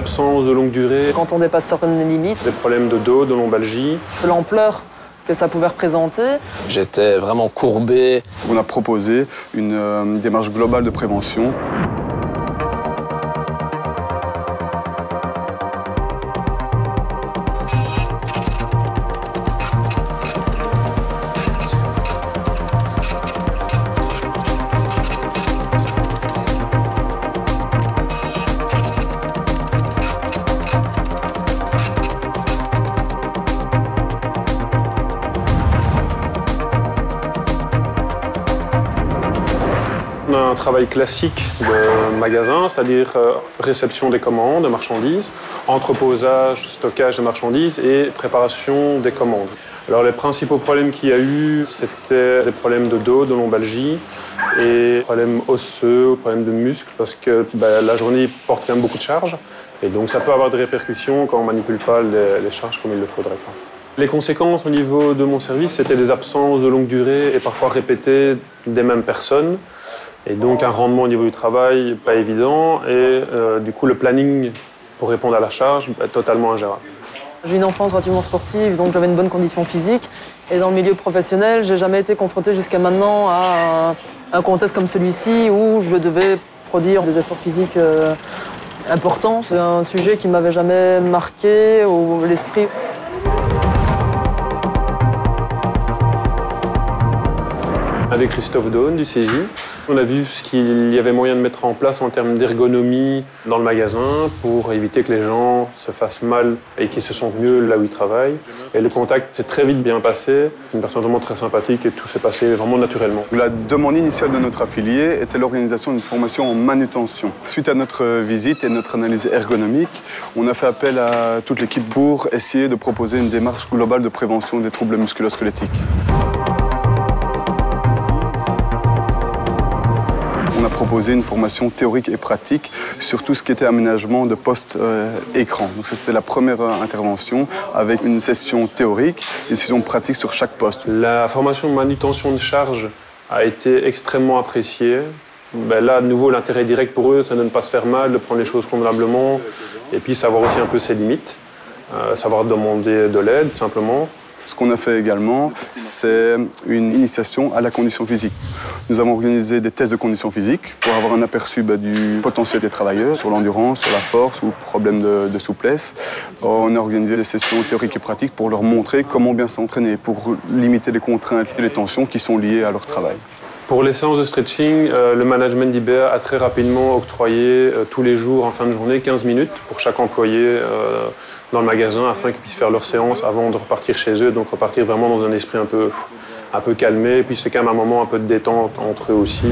d'absence de longue durée. Quand on dépasse certaines limites. Des problèmes de dos, de lombalgie. L'ampleur que ça pouvait représenter. J'étais vraiment courbé. On a proposé une démarche globale de prévention. On a un travail classique de magasin, c'est-à-dire réception des commandes de marchandises, entreposage, stockage de marchandises et préparation des commandes. Alors les principaux problèmes qu'il y a eu, c'était des problèmes de dos, de lombalgie et problèmes osseux, problèmes de muscles, parce que la journée porte quand même beaucoup de charges et donc ça peut avoir des répercussions quand on ne manipule pas les charges comme il le faudrait. Les conséquences au niveau de mon service, c'était des absences de longue durée et parfois répétées des mêmes personnes. Et donc un rendement au niveau du travail pas évident et du coup le planning pour répondre à la charge totalement ingérable. J'ai une enfance relativement sportive, donc j'avais une bonne condition physique. Et dans le milieu professionnel, j'ai jamais été confronté jusqu'à maintenant à un contexte comme celui-ci où je devais produire des efforts physiques importants. C'est un sujet qui m'avait jamais marqué l'esprit. Avec Christophe Daune du CESI, on a vu ce qu'il y avait moyen de mettre en place en termes d'ergonomie dans le magasin pour éviter que les gens se fassent mal et qu'ils se sentent mieux là où ils travaillent. Et le contact s'est très vite bien passé. Une personne vraiment très sympathique et tout s'est passé vraiment naturellement. La demande initiale de notre affilié était l'organisation d'une formation en manutention. Suite à notre visite et notre analyse ergonomique, on a fait appel à toute l'équipe pour essayer de proposer une démarche globale de prévention des troubles musculo-squelettiques. On a proposé une formation théorique et pratique sur tout ce qui était aménagement de postes écran. Donc ça, c'était la première intervention avec une session théorique et une session pratique sur chaque poste. La formation de manutention de charge a été extrêmement appréciée. Là, de nouveau, l'intérêt direct pour eux, c'est de ne pas se faire mal, de prendre les choses convenablement et puis savoir aussi un peu ses limites, savoir demander de l'aide simplement. Ce qu'on a fait également, c'est une initiation à la condition physique. Nous avons organisé des tests de condition physique pour avoir un aperçu du potentiel des travailleurs sur l'endurance, sur la force ou problème de souplesse. On a organisé des sessions théoriques et pratiques pour leur montrer comment bien s'entraîner, pour limiter les contraintes et les tensions qui sont liées à leur travail. Pour les séances de stretching, le management d'IBEA a très rapidement octroyé tous les jours en fin de journée 15 minutes pour chaque employé dans le magasin afin qu'ils puissent faire leur séance avant de repartir chez eux, donc repartir vraiment dans un esprit un peu calmé. Et puis c'est quand même un moment un peu de détente entre eux aussi.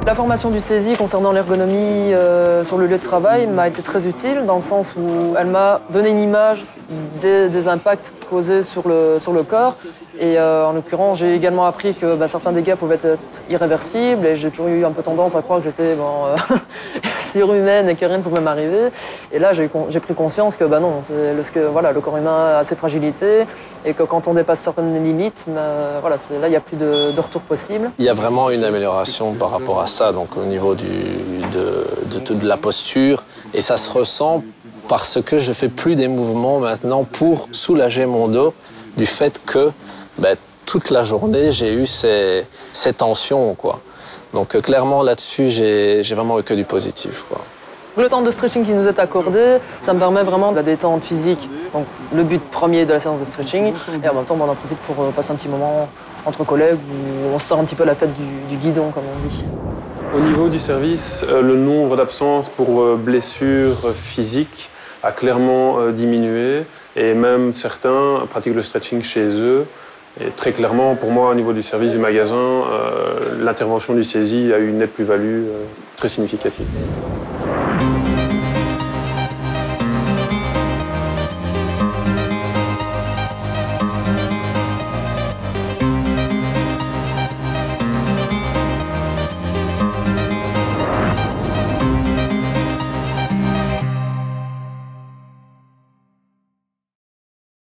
La formation du CESI concernant l'ergonomie sur le lieu de travail m'a été très utile dans le sens où elle m'a donné une image des impacts causés sur le corps. Et en l'occurrence, j'ai également appris que certains dégâts pouvaient être irréversibles et j'ai toujours eu un peu tendance à croire que j'étais surhumaine et que rien ne pouvait m'arriver. Et là, j'ai pris conscience que non, le corps humain a ses fragilités et que quand on dépasse certaines limites, là, il n'y a plus de retour possible. Il y a vraiment une amélioration par rapport à ça, donc au niveau de la posture. Et ça se ressent parce que je fais plus des mouvements maintenant pour soulager mon dos du fait que toute la journée, j'ai eu ces tensions, quoi. Donc clairement, là-dessus, j'ai vraiment eu que du positif, quoi. Le temps de stretching qui nous est accordé, ça me permet vraiment de la détente physique. Donc le but premier de la séance de stretching. Et en même temps, on en profite pour passer un petit moment entre collègues où on sort un petit peu la tête du guidon, comme on dit. Au niveau du service, le nombre d'absences pour blessures physiques a clairement diminué. Et même certains pratiquent le stretching chez eux. Et très clairement, pour moi, au niveau du service du magasin, l'intervention du CESI a eu une nette plus-value très significative.